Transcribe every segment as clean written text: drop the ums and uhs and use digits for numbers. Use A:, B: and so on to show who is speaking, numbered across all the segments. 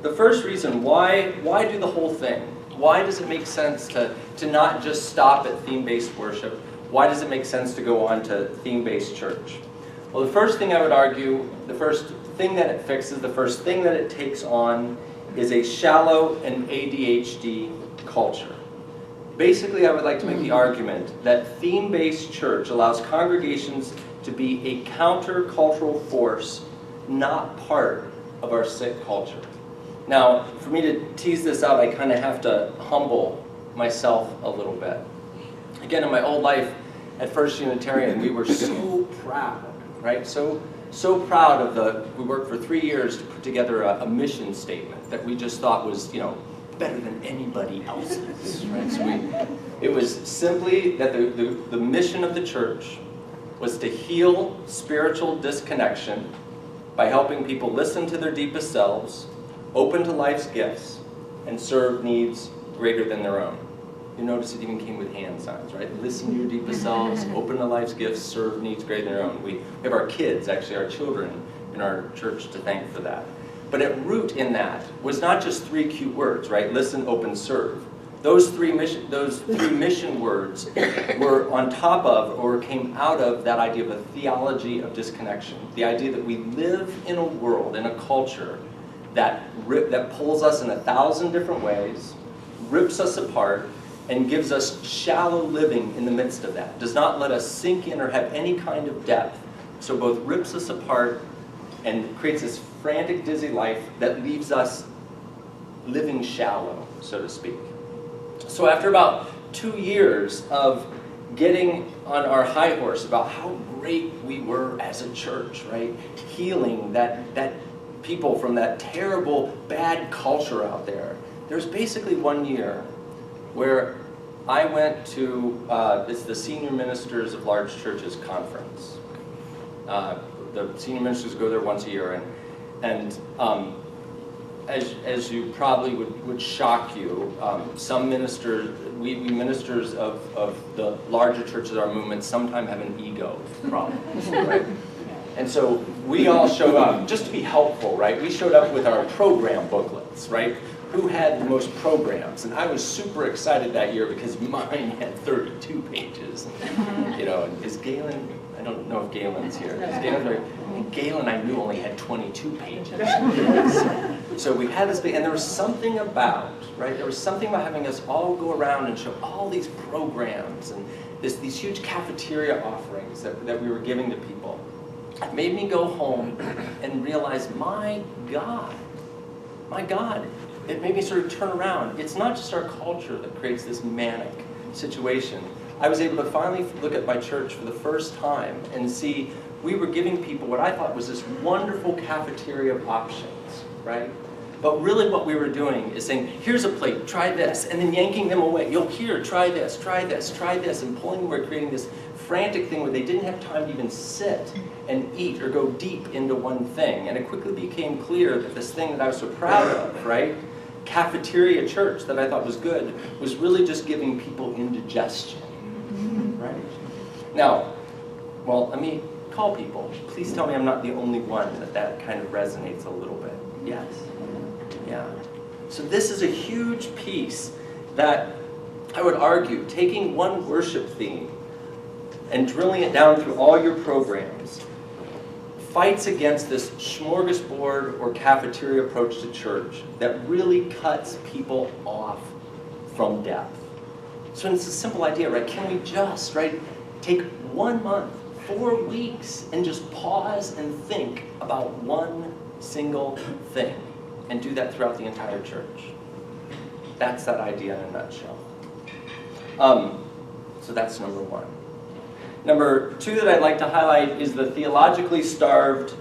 A: the first reason, why do the whole thing? Why does it make sense to not just stop at theme-based worship? Why does it make sense to go on to theme-based church? Well, the first thing I would argue, the first thing that it fixes, the first thing that it takes on is a shallow and ADHD culture. Basically, I would like to make the argument that theme-based church allows congregations to be a counter-cultural force, not part of our sick culture. Now, for me to tease this out, I kind of have to humble myself a little bit. Again, in my old life at First Unitarian, we were so proud, right? So proud of we worked for 3 years to put together a mission statement that we just thought was, better than anybody else's, right? So it was simply that the mission of the church was to heal spiritual disconnection by helping people listen to their deepest selves, open to life's gifts, and serve needs greater than their own. You notice it even came with hand signs, right? Listen to your deepest selves, open to life's gifts, serve needs greater than their own. We have our kids, actually our children, in our church to thank for that. But at root in that was not just 3 cute words, right? Listen, open, serve. Those three mission words were on top of or came out of that idea of a theology of disconnection. The idea that we live in a world, in a culture that pulls us in 1,000 different ways, rips us apart, and gives us shallow living in the midst of that. Does not let us sink in or have any kind of depth. So both rips us apart and creates this frantic, dizzy life that leaves us living shallow, so to speak. So after about 2 years of getting on our high horse about how great we were as a church, right? Healing that people from that terrible, bad culture out there. There's basically 1 year where I went to, it's the Senior Ministers of Large Churches Conference. The senior ministers go there once a year, and as you probably would shock you, some ministers, we ministers of the larger churches of our movement sometimes have an ego problem, right? And so we all showed up, just to be helpful, right? We showed up with our program booklets, right? Who had the most programs? And I was super excited that year because mine had 32 pages. And is Galen, I don't know if Galen's here. Galen, I knew, only had 22 pages. So we had this big, and there was something about, right? There was something about having us all go around and show all these programs and these huge cafeteria offerings that we were giving to people. It made me go home and realize, my God, it made me sort of turn around. It's not just our culture that creates this manic situation. I was able to finally look at my church for the first time and see we were giving people what I thought was this wonderful cafeteria of options, right? But really what we were doing is saying, here's a plate, try this, and then yanking them away. Here, try this, try this, try this, and pulling them, we're creating this frantic thing where they didn't have time to even sit and eat or go deep into one thing. And it quickly became clear that this thing that I was so proud of, right? Cafeteria church that I thought was good was really just giving people indigestion, right? Now, well, let me call people. Please tell me I'm not the only one that kind of resonates a little bit. Yes. Yeah. So this is a huge piece that I would argue, taking one worship theme and drilling it down through all your programs, fights against this smorgasbord or cafeteria approach to church that really cuts people off from depth. So it's a simple idea, right? Can we just, right, take 1 month, 4 weeks, and just pause and think about one single thing and do that throughout the entire church? That's that idea in a nutshell. So that's number one. Number two that I'd like to highlight is the theologically starved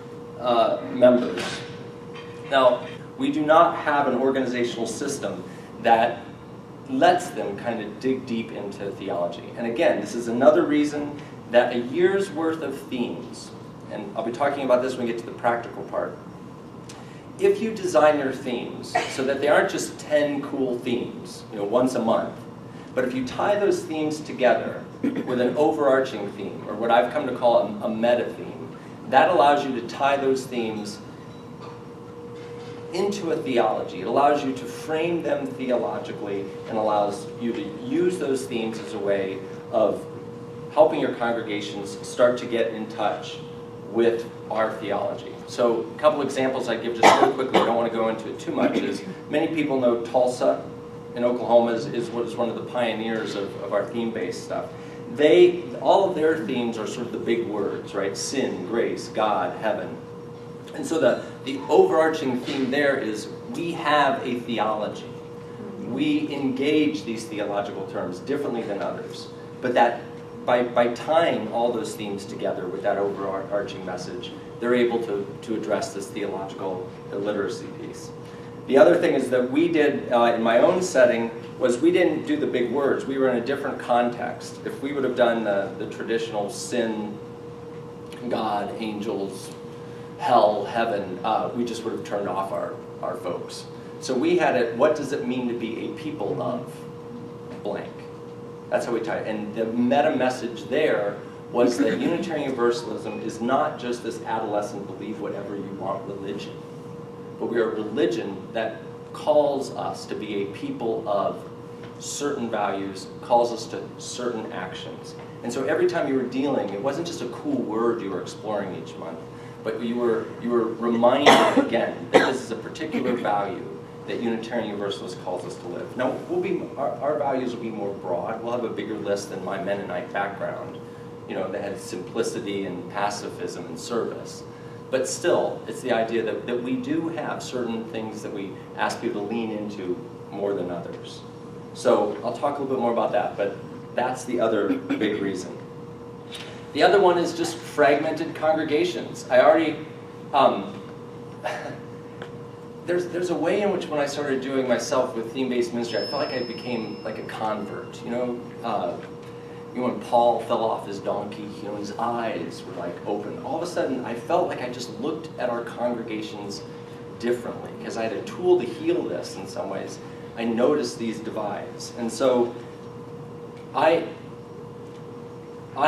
A: members. Now, we do not have an organizational system that lets them kind of dig deep into theology. And again, this is another reason that a year's worth of themes, and I'll be talking about this when we get to the practical part, if you design your themes so that they aren't just 10 cool themes, once a month, but if you tie those themes together with an overarching theme, or what I've come to call a meta theme, that allows you to tie those themes into a theology. It allows you to frame them theologically and allows you to use those themes as a way of helping your congregations start to get in touch with our theology. So a couple examples I give just real quickly, I don't want to go into it too much, is many people know Tulsa in Oklahoma is one of the pioneers of our theme-based stuff. All of their themes are sort of the big words, right? Sin, grace, God, heaven. And so the overarching theme there is we have a theology. We engage these theological terms differently than others. But that by tying all those themes together with that overarching message, they're able to address this theological illiteracy piece. The other thing is that we did, in my own setting, was we didn't do the big words. We were in a different context. If we would have done the traditional sin, God, angels, hell, heaven, we just would have turned off our folks. So we had it, what does it mean to be a people of blank? That's how we tied it. And the meta message there was that Unitarian Universalism is not just this adolescent believe whatever you want religion, but we are a religion that calls us to be a people of certain values, calls us to certain actions. And so every time you were dealing, it wasn't just a cool word you were exploring each month, but you were reminded again that this is a particular value that Unitarian Universalist calls us to live. Now, our values will be more broad. We'll have a bigger list than my Mennonite background, that had simplicity and pacifism and service. But still, it's the idea that we do have certain things that we ask people to lean into more than others. So I'll talk a little bit more about that, but that's the other big reason. The other one is just fragmented congregations. I already, there's a way in which when I started doing myself with theme-based ministry, I felt like I became like a convert, when Paul fell off his donkey, his eyes were like open. All of a sudden, I felt like I just looked at our congregations differently because I had a tool to heal this in some ways. I noticed these divides. And so I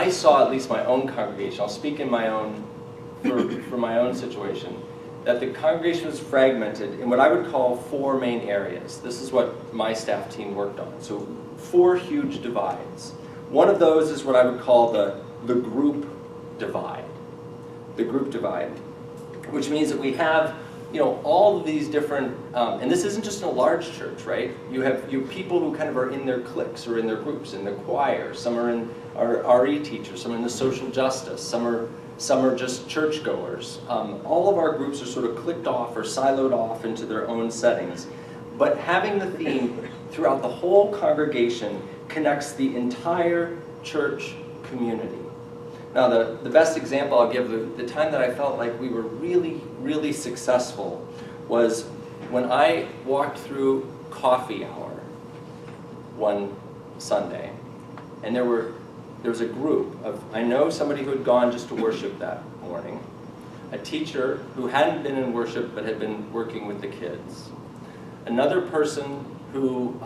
A: saw at least my own congregation, I'll speak in my own, for my own situation, that the congregation was fragmented in what I would call 4 main areas. This is what my staff team worked on. So 4 huge divides. One of those is what I would call the group divide. The group divide, which means that we have all of these different, and this isn't just in a large church, right? You have people who kind of are in their cliques or in their groups, in the choir. Some are in our RE teachers, some are in the social justice, some are just churchgoers. All of our groups are sort of clicked off or siloed off into their own settings. But having the theme throughout the whole congregation connects the entire church community. Now, the best example I'll give, the time that I felt like we were really, really successful was when I walked through coffee hour one Sunday, and there was a group of, I know somebody who had gone just to worship that morning, a teacher who hadn't been in worship but had been working with the kids, another person who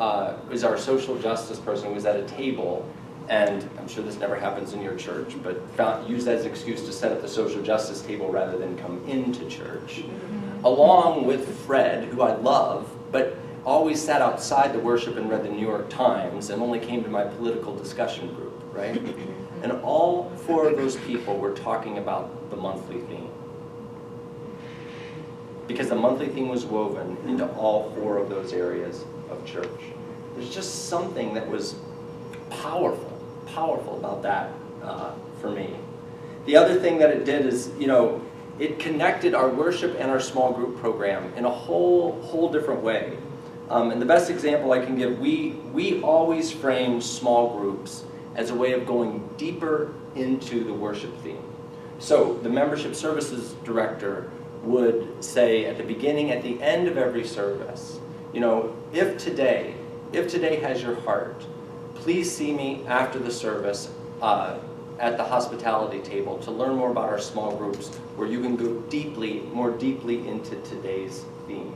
A: is our social justice person, who was at a table, and I'm sure this never happens in your church, but used that as an excuse to set up the social justice table rather than come into church, along with Fred, who I love, but always sat outside the worship and read the New York Times and only came to my political discussion group, right? And all 4 of those people were talking about the monthly theme. Because the monthly theme was woven into all 4 of those areas of church. There's just something that was powerful about that for me. The other thing that it did is, it connected our worship and our small group program in a whole different way. And the best example I can give, we always frame small groups as a way of going deeper into the worship theme. So the membership services director would say at the beginning, at the end of every service, if today has your heart, please see me after the service at the hospitality table to learn more about our small groups where you can go more deeply into today's theme.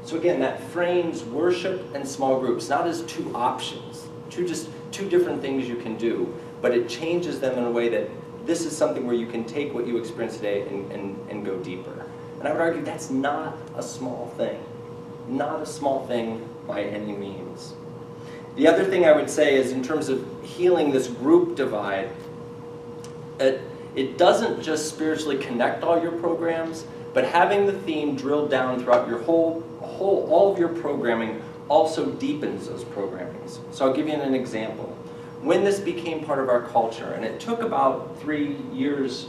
A: So again, that frames worship and small groups not as 2 options, two different things you can do, but it changes them in a way that this is something where you can take what you experience today and go deeper. And I would argue that's not a small thing. Not a small thing by any means. The other thing I would say is in terms of healing this group divide, it doesn't just spiritually connect all your programs, but having the theme drilled down throughout your all of your programming also deepens those programmings. So I'll give you an example. When this became part of our culture, and it took about 3 years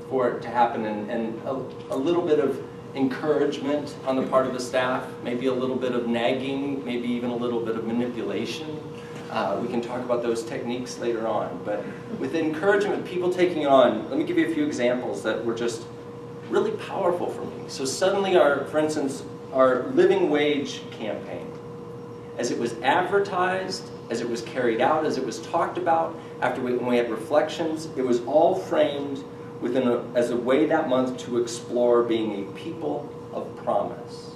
A: for it to happen, and a little bit of encouragement on the part of the staff, maybe a little bit of nagging, maybe even a little bit of manipulation. We can talk about those techniques later on. But with encouragement, people taking it on, let me give you a few examples that were just really powerful for me. So suddenly, for instance, our living wage campaign, as it was advertised, as it was carried out, as it was talked about, when we had reflections, it was all framed as a way that month to explore being a people of promise.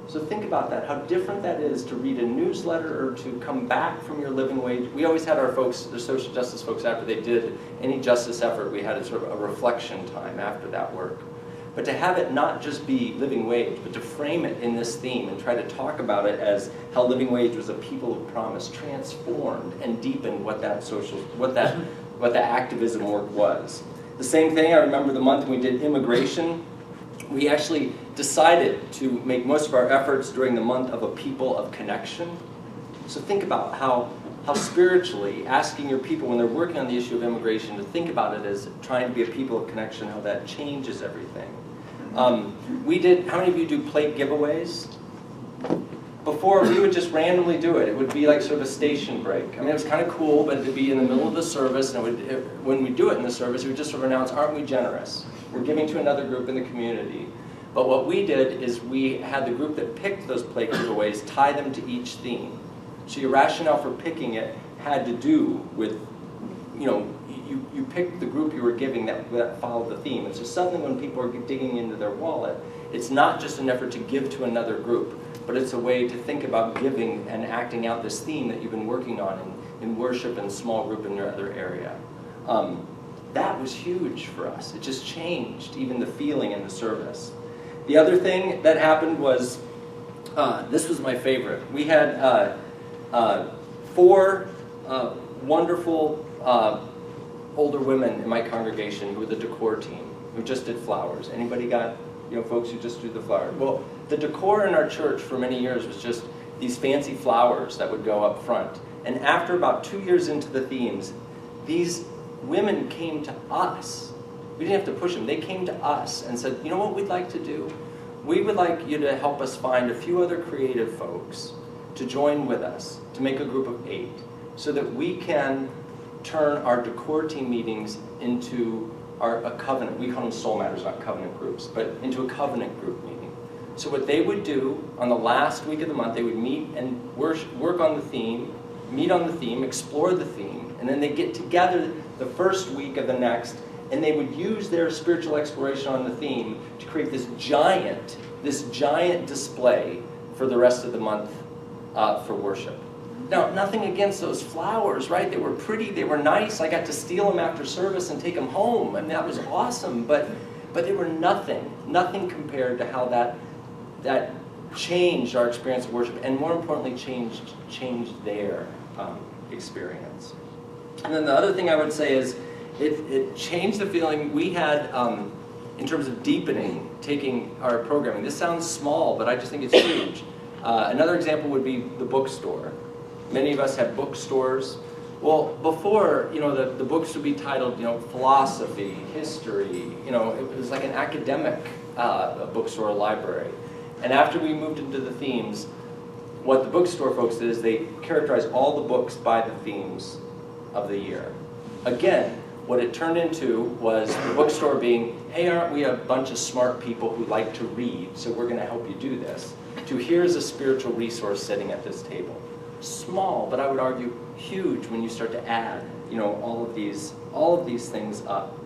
A: So think about that, how different that is to read a newsletter or to come back from your living wage. We always had our folks, the social justice folks, after they did any justice effort, we had a sort of a reflection time after that work. But to have it not just be living wage, but to frame it in this theme and try to talk about it as how living wage was a people of promise, transformed and deepened what the activism work was. The same thing, I remember the month we did immigration. We actually decided to make most of our efforts during the month of a people of connection. So think about how spiritually asking your people when they're working on the issue of immigration to think about it as trying to be a people of connection, how that changes everything. How many of you do plate giveaways? Before, we would just randomly do it. It would be like sort of a station break. I mean, it was kind of cool, but it would be in the middle of the service, and when we do it in the service, we would just sort of announce, aren't we generous? We're giving to another group in the community. But what we did is we had the group that picked those plate giveaways tie them to each theme. So your rationale for picking it had to do with, you picked the group you were giving that followed the theme. And so suddenly when people are digging into their wallet, it's not just an effort to give to another group, but it's a way to think about giving and acting out this theme that you've been working on in worship and small group in your other area. That was huge for us. It just changed even the feeling in the service. The other thing that happened was, this was my favorite. We had 4 wonderful older women in my congregation who were the decor team, who just did flowers. Anybody got, folks who just do the flowers? Well, the decor in our church for many years was just these fancy flowers that would go up front. And after about 2 years into the themes, these women came to us. We didn't have to push them. They came to us and said, you know what we'd like to do? We would like you to help us find a few other creative folks to join with us, to make a group of 8, so that we can turn our decor team meetings into a covenant. We call them soul matters, not covenant groups, but into a covenant group meeting. So what they would do on the last week of the month, they would meet and work on the theme, meet on the theme, explore the theme, and then they get together the first week of the next, and they would use their spiritual exploration on the theme to create this giant display for the rest of the month for worship. Now, nothing against those flowers, right? They were pretty, they were nice. I got to steal them after service and take them home, and that was awesome. But they were nothing compared to how that changed our experience of worship, and more importantly, changed their experience. And then the other thing I would say is it changed the feeling we had in terms of deepening, taking our programming. This sounds small, but I just think it's huge. Another example would be the bookstore. Many of us have bookstores. Well, before, the books would be titled, philosophy, history, it was like an academic bookstore or library. And after we moved into the themes, what the bookstore folks did is they characterized all the books by the themes of the year. Again, what it turned into was the bookstore being, hey, aren't we a bunch of smart people who like to read, so we're going to help you do this, to here's a spiritual resource sitting at this table. Small, but I would argue huge when you start to add, all of these things up.